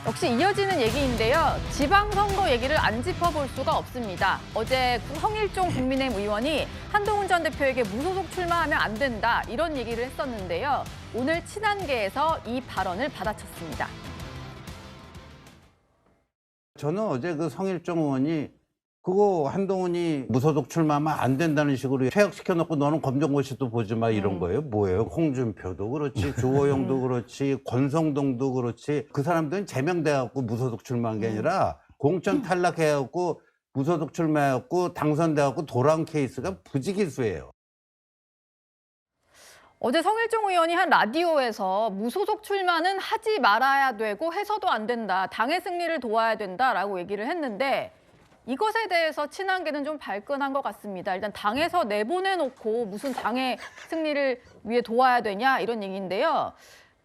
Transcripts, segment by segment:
역시 이어지는 얘기인데요. 지방선거 얘기를 안 짚어볼 수가 없습니다. 어제 성일종 국민의힘 의원이 한동훈 전 대표에게 무소속 출마하면 안 된다 이런 얘기를 했었는데요. 오늘 친한계에서 이 발언을 받아쳤습니다. 저는 어제 그 성일종 의원이 그거 한동훈이 무소속 출마하면 안 된다는 식으로 퇴역시켜놓고 너는 검정고시도 보지 마 이런 거예요. 뭐예요? 홍준표도 그렇지, 주호영도 그렇지, 권성동도 그렇지. 그 사람들은 제명돼갖고 무소속 출마한 게 아니라 공천 탈락해갖고 무소속 출마해갖고 당선돼갖고 돌아온 케이스가 부지기수예요. 어제 성일종 의원이 한 라디오에서 무소속 출마는 하지 말아야 되고 해서도 안 된다. 당의 승리를 도와야 된다라고 얘기를 했는데 이것에 대해서 친한계는 좀 발끈한 것 같습니다. 일단 당에서 내보내놓고 무슨 당의 승리를 위해 도와야 되냐 이런 얘기인데요.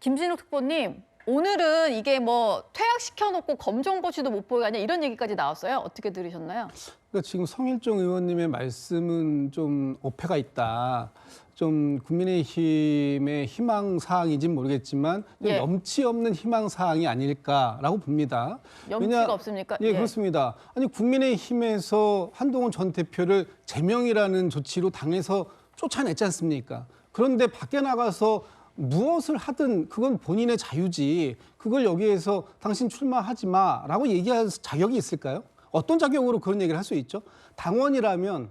김진욱 특보님, 오늘은 이게 뭐 퇴학시켜놓고 검정고시도 못 보게 하냐 이런 얘기까지 나왔어요. 어떻게 들으셨나요? 그러니까 지금 성일종 의원님의 말씀은 좀 오해가 있다. 좀 국민의힘의 희망사항인지는 모르겠지만 좀 예. 염치 없는 희망사항이 아닐까라고 봅니다. 염치가 없습니까? 예, 그렇습니다. 아니 국민의힘에서 한동훈 전 대표를 제명이라는 조치로 당에서 쫓아냈지 않습니까? 그런데 밖에 나가서 무엇을 하든 그건 본인의 자유지. 그걸 여기에서 당신 출마하지 마라고 얘기할 자격이 있을까요? 어떤 자격으로 그런 얘기를 할 수 있죠? 당원이라면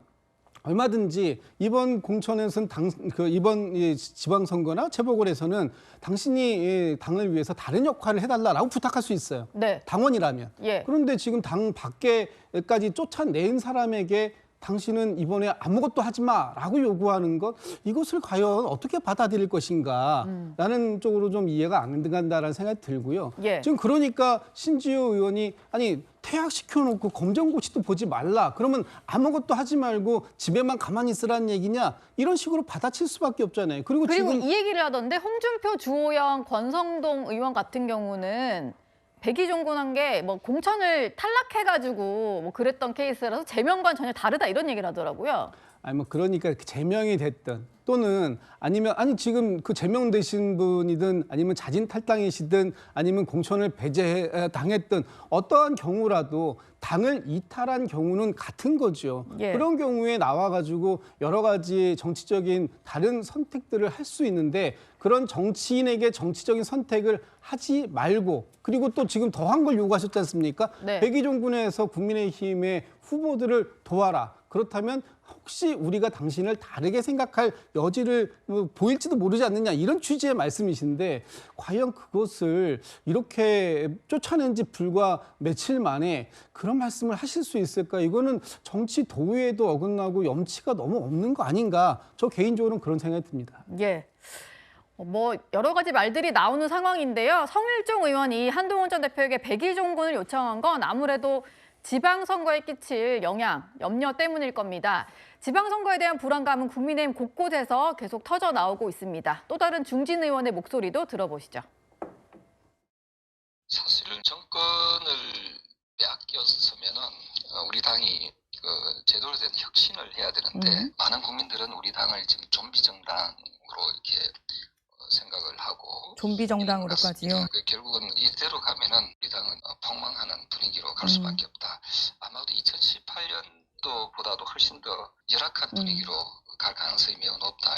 얼마든지 이번 공천에서는 이번 지방선거나 재보궐에서는 당신이 당을 위해서 다른 역할을 해달라고 부탁할 수 있어요. 네. 당원이라면. 예. 그런데 지금 당 밖에까지 쫓아낸 사람에게 당신은 이번에 아무것도 하지 마라고 요구하는 것, 이것을 과연 어떻게 받아들일 것인가라는 쪽으로 좀 이해가 안 간다라는 생각이 들고요. 예. 지금 그러니까 신지호 의원이 아니 퇴학시켜놓고 검정고시도 보지 말라. 그러면 아무것도 하지 말고 집에만 가만히 있으라는 얘기냐. 이런 식으로 받아칠 수밖에 없잖아요. 그리고 지금 이 얘기를 하던데 홍준표, 주호영, 권성동 의원 같은 경우는 백의종군한 게 뭐 공천을 탈락해가지고 뭐 그랬던 케이스라서 제명과는 전혀 다르다 이런 얘기를 하더라고요. 아니 뭐 그러니까 제명이 됐든 또는 아니면 지금 그 제명되신 분이든 아니면 자진 탈당이시든 아니면 공천을 배제당했든 어떠한 경우라도 당을 이탈한 경우는 같은 거죠. 예. 그런 경우에 나와가지고 여러 가지 정치적인 다른 선택들을 할 수 있는데 그런 정치인에게 정치적인 선택을 하지 말고 그리고 또 지금 더한 걸 요구하셨지 않습니까? 네. 백의종군에서 국민의힘의 후보들을 도와라. 그렇다면 혹시 우리가 당신을 다르게 생각할 여지를 보일지도 모르지 않느냐 이런 취지의 말씀이신데 과연 그것을 이렇게 쫓아낸 지 불과 며칠 만에 그런 말씀을 하실 수 있을까? 이거는 정치 도의에도 어긋나고 염치가 너무 없는 거 아닌가? 저 개인적으로는 그런 생각이 듭니다. 예. 뭐 여러 가지 말들이 나오는 상황인데요. 성일종 의원이 한동훈 전 대표에게 백의종군을 요청한 건 아무래도 지방선거에 끼칠 영향, 염려 때문일 겁니다. 지방선거에 대한 불안감은 국민의힘 곳곳에서 계속 터져 나오고 있습니다. 또 다른 중진 의원의 목소리도 들어보시죠. 사실은 정권을 빼앗겼으면은 우리 당이 그 제대로 된 혁신을 해야 되는데 많은 국민들은 우리 당을 지금 좀비 정당으로 이렇게 생각을 하고 좀비 정당으로까지요? 결국은 이대로 가면은 우리 당은 폭망하는 분위기로 갈 수밖에 없다. 아마도 2018년도보다도 훨씬 더 열악한 분위기로 갈 가능성이 매우 높다.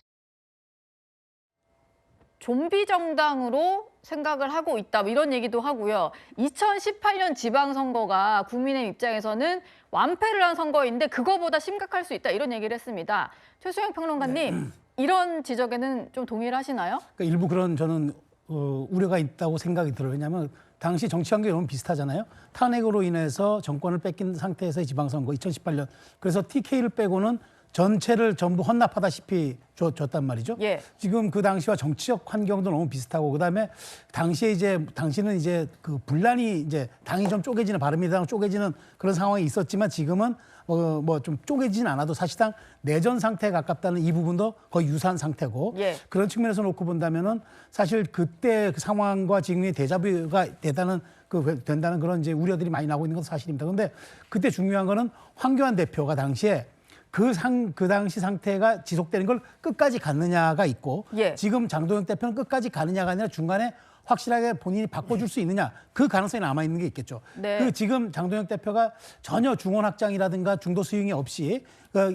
좀비 정당으로 생각을 하고 있다 이런 얘기도 하고요. 2018년 지방선거가 국민의힘 입장에서는 완패를 한 선거인데 그거보다 심각할 수 있다 이런 얘기를 했습니다. 최수영 평론가님, 이런 지적에는 좀 동의를 하시나요? 그러니까 일부 그런 저는 우려가 있다고 생각이 들어요. 왜냐하면 당시 정치 환경이 너무 비슷하잖아요. 탄핵으로 인해서 정권을 뺏긴 상태에서의 지방선거 2018년. 그래서 TK를 빼고는 전체를 전부 헌납하다시피 줬단 말이죠. 예. 지금 그 당시와 정치적 환경도 너무 비슷하고 그다음에 당시에 당시는 그 분란이 당이 좀 쪼개지는 바른미래당 쪼개지는 그런 상황이 있었지만 지금은 뭐 좀 쪼개지진 않아도 사실상 내전 상태에 가깝다는 이 부분도 거의 유사한 상태고 예. 그런 측면에서 놓고 본다면은 사실 그때 그 상황과 지금의 데자뷰가 된다는 그런 우려들이 많이 나오고 있는 건 사실입니다. 그런데 그때 중요한 거는 황교안 대표가 당시에 그 당시 상태가 지속되는 걸 끝까지 갔느냐가 있고 예. 지금 장동영 대표는 끝까지 가느냐가 아니라 중간에 확실하게 본인이 바꿔줄 수 있느냐 그 가능성이 남아 있는 게 있겠죠. 네. 그 지금 장동혁 대표가 전혀 중원 확장이라든가 중도 수용이 없이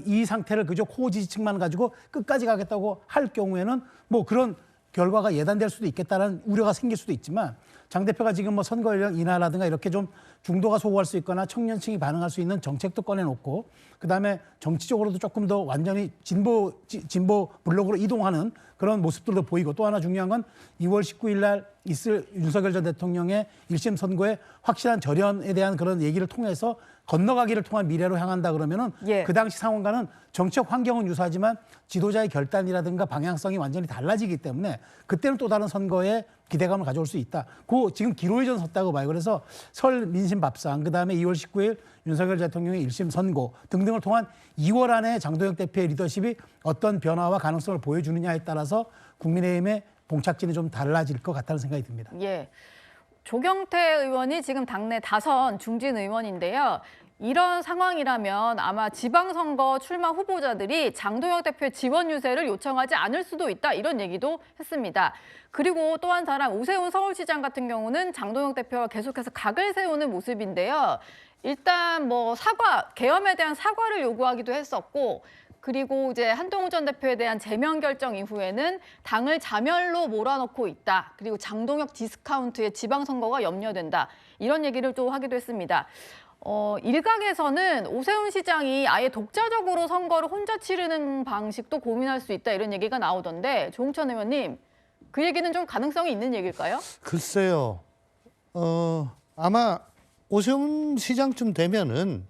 이 상태를 그저 코어 지지층만 가지고 끝까지 가겠다고 할 경우에는 뭐 그런 결과가 예단될 수도 있겠다는 우려가 생길 수도 있지만 장 대표가 지금 뭐 선거 연령 인하라든가 이렇게 좀 중도가 소구할 수 있거나 청년층이 반응할 수 있는 정책도 꺼내놓고 그다음에 정치적으로도 조금 더 완전히 진보 블록으로 이동하는 그런 모습들도 보이고 또 하나 중요한 건 2월 19일 날 있을 윤석열 전 대통령의 1심 선고에 확실한 절연에 대한 그런 얘기를 통해서 건너가기를 통한 미래로 향한다 그러면은 예. 그 당시 상황과는 정책 환경은 유사하지만 지도자의 결단이라든가 방향성이 완전히 달라지기 때문에 그때는 또 다른 선거에 기대감을 가져올 수 있다. 그 지금 기로에 섰다고 봐요. 그래서 설 민심 밥상 그다음에 2월 19일 윤석열 대통령의 1심 선고 등등을 통한 2월 안에 장동혁 대표의 리더십이 어떤 변화와 가능성을 보여주느냐에 따라서 국민의힘의 봉착진이 좀 달라질 것 같다는 생각이 듭니다. 예. 조경태 의원이 지금 당내 다선 중진 의원인데요. 이런 상황이라면 아마 지방선거 출마 후보자들이 장동혁 대표의 지원 유세를 요청하지 않을 수도 있다 이런 얘기도 했습니다. 그리고 또 한 사람 오세훈 서울시장 같은 경우는 장동혁 대표가 계속해서 각을 세우는 모습인데요. 일단 뭐 계엄에 대한 사과를 요구하기도 했었고 그리고 이제 한동훈 전 대표에 대한 제명 결정 이후에는 당을 자멸로 몰아넣고 있다. 그리고 장동혁 디스카운트의 지방선거가 염려된다. 이런 얘기를 또 하기도 했습니다. 일각에서는 오세훈 시장이 아예 독자적으로 선거를 혼자 치르는 방식도 고민할 수 있다. 이런 얘기가 나오던데 조홍천 의원님, 그 얘기는 좀 가능성이 있는 얘기일까요? 글쎄요. 아마 오세훈 시장쯤 되면은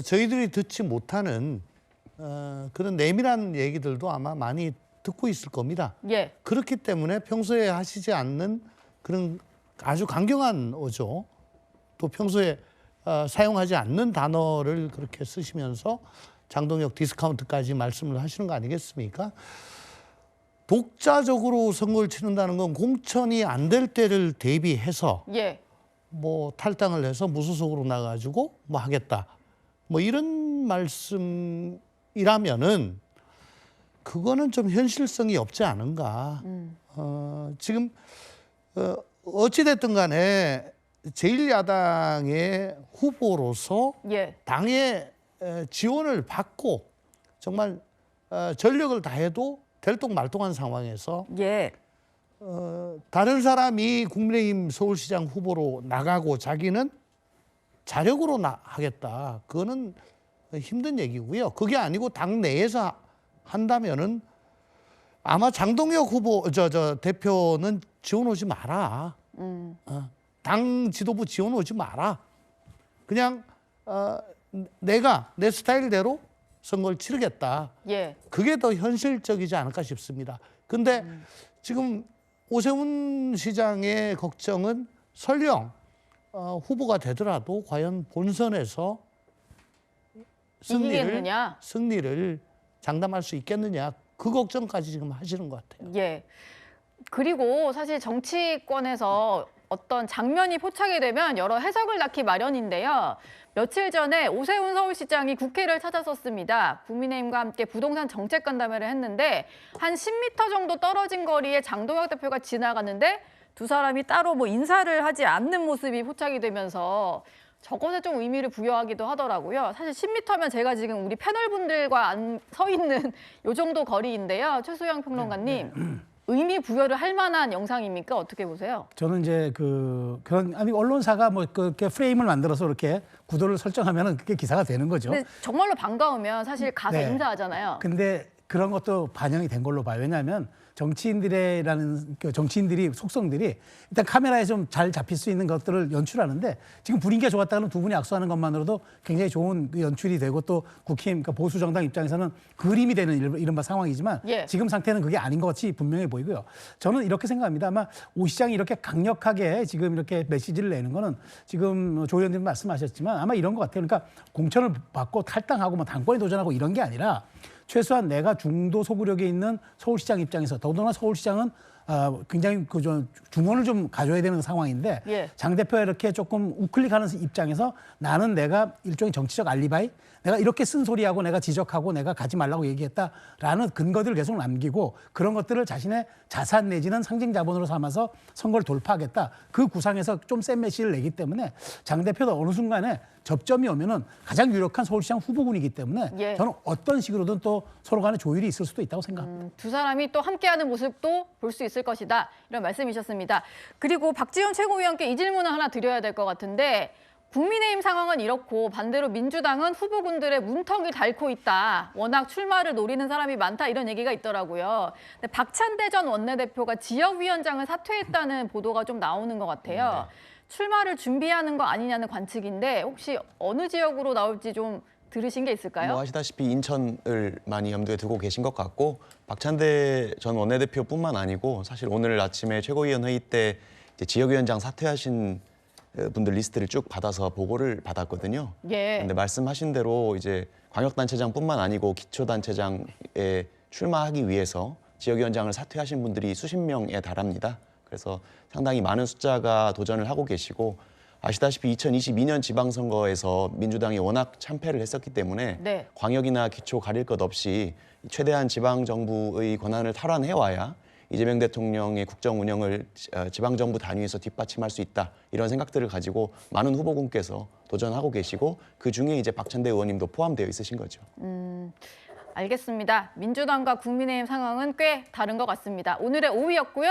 저희들이 듣지 못하는 그런 내밀한 얘기들도 아마 많이 듣고 있을 겁니다. 예. 그렇기 때문에 평소에 하시지 않는 그런 아주 강경한 어조 또 평소에 사용하지 않는 단어를 그렇게 쓰시면서 장동혁 디스카운트까지 말씀을 하시는 거 아니겠습니까? 독자적으로 선거를 치른다는 건 공천이 안 될 때를 대비해서 예. 뭐 탈당을 해서 무소속으로 나가지고 뭐 하겠다. 뭐 이런 말씀이라면은 그거는 좀 현실성이 없지 않은가. 지금 어찌됐든 간에 제1야당의 후보로서 예. 당의 지원을 받고 정말 전력을 다해도 될똥말똥한 상황에서 예. 다른 사람이 국민의힘 서울시장 후보로 나가고 자기는 자력으로 하겠다. 그거는 힘든 얘기고요. 그게 아니고 당 내에서 한다면은 아마 장동혁 후보 대표는 지원 오지 마라. 당 지도부 지원 오지 마라. 그냥 내가 내 스타일대로 선거를 치르겠다. 예. 그게 더 현실적이지 않을까 싶습니다. 근데 지금 오세훈 시장의 걱정은 설령 후보가 되더라도 과연 본선에서 이기겠느냐? 승리를 장담할 수 있겠느냐. 그 걱정까지 지금 하시는 것 같아요. 예. 그리고 사실 정치권에서 어떤 장면이 포착이 되면 여러 해석을 낳기 마련인데요. 며칠 전에 오세훈 서울시장이 국회를 찾았었습니다. 국민의힘과 함께 부동산 정책 간담회를 했는데 한 10m 정도 떨어진 거리에 장동혁 대표가 지나갔는데 두 사람이 따로 뭐 인사를 하지 않는 모습이 포착이 되면서 저것에 좀 의미를 부여하기도 하더라고요. 사실 10m면 제가 지금 우리 패널분들과 서 있는 요 정도 거리인데요. 최수영 평론가님. 의미 부여를 할 만한 영상입니까? 어떻게 보세요? 저는 이제 아니 언론사가 뭐 그렇게 프레임을 만들어서 이렇게 구도를 설정하면은 그게 기사가 되는 거죠. 근데 정말로 반가우면 사실 가서 네. 인사하잖아요. 근데 그런 것도 반영이 된 걸로 봐요. 왜냐하면 정치인들이 속성들이 일단 카메라에 좀 잘 잡힐 수 있는 것들을 연출하는데 지금 분위기가 좋았다는 두 분이 악수하는 것만으로도 굉장히 좋은 그 연출이 되고 또 국힘 그러니까 보수 정당 입장에서는 그림이 되는 이른바 상황이지만 예. 지금 상태는 그게 아닌 것 같이 분명해 보이고요. 저는 이렇게 생각합니다. 아마 오 시장이 이렇게 강력하게 지금 이렇게 메시지를 내는 거는 지금 조 의원님 말씀하셨지만 아마 이런 것 같아요. 그러니까 공천을 받고 탈당하고 뭐 당권에 도전하고 이런 게 아니라 최소한 내가 중도 소구력에 있는 서울시장 입장에서 더더나 서울시장은 굉장히 좀 중원을 좀 가져야 되는 상황인데 예. 장 대표가 이렇게 조금 우클릭하는 입장에서 나는 내가 일종의 정치적 알리바이 내가 이렇게 쓴소리하고 내가 지적하고 내가 가지 말라고 얘기했다라는 근거들을 계속 남기고 그런 것들을 자신의 자산 내지는 상징 자본으로 삼아서 선거를 돌파하겠다. 그 구상에서 좀 센 메시지를 내기 때문에 장 대표도 어느 순간에 접점이 오면은 가장 유력한 서울시장 후보군이기 때문에 예. 저는 어떤 식으로든 또 서로 간에 조율이 있을 수도 있다고 생각합니다. 두 사람이 또 함께하는 모습도 볼 수 있을 것이다. 이런 말씀이셨습니다. 그리고 박지원 최고위원께 이 질문을 하나 드려야 될 것 같은데 국민의힘 상황은 이렇고 반대로 민주당은 후보군들의 문턱이 닳고 있다. 워낙 출마를 노리는 사람이 많다. 이런 얘기가 있더라고요. 근데 박찬대 전 원내대표가 지역위원장을 사퇴했다는 보도가 좀 나오는 것 같아요. 출마를 준비하는 거 아니냐는 관측인데 혹시 어느 지역으로 나올지 좀 들으신 게 있을까요? 뭐 아시다시피 인천을 많이 염두에 두고 계신 것 같고 박찬대 전 원내대표뿐만 아니고 사실 오늘 아침에 최고위원 회의 때 이제 지역위원장 사퇴하신 분들 리스트를 쭉 받아서 보고를 받았거든요. 예. 근데 말씀하신 대로 이제 광역단체장뿐만 아니고 기초단체장에 출마하기 위해서 지역위원장을 사퇴하신 분들이 수십 명에 달합니다. 그래서 상당히 많은 숫자가 도전을 하고 계시고 아시다시피 2022년 지방선거에서 민주당이 워낙 참패를 했었기 때문에 네. 광역이나 기초 가릴 것 없이 최대한 지방정부의 권한을 탈환해와야 이재명 대통령의 국정 운영을 지방정부 단위에서 뒷받침할 수 있다. 이런 생각들을 가지고 많은 후보군께서 도전하고 계시고 그중에 이제 박찬대 의원님도 포함되어 있으신 거죠. 알겠습니다. 민주당과 국민의힘 상황은 꽤 다른 것 같습니다. 오늘의 5위였고요.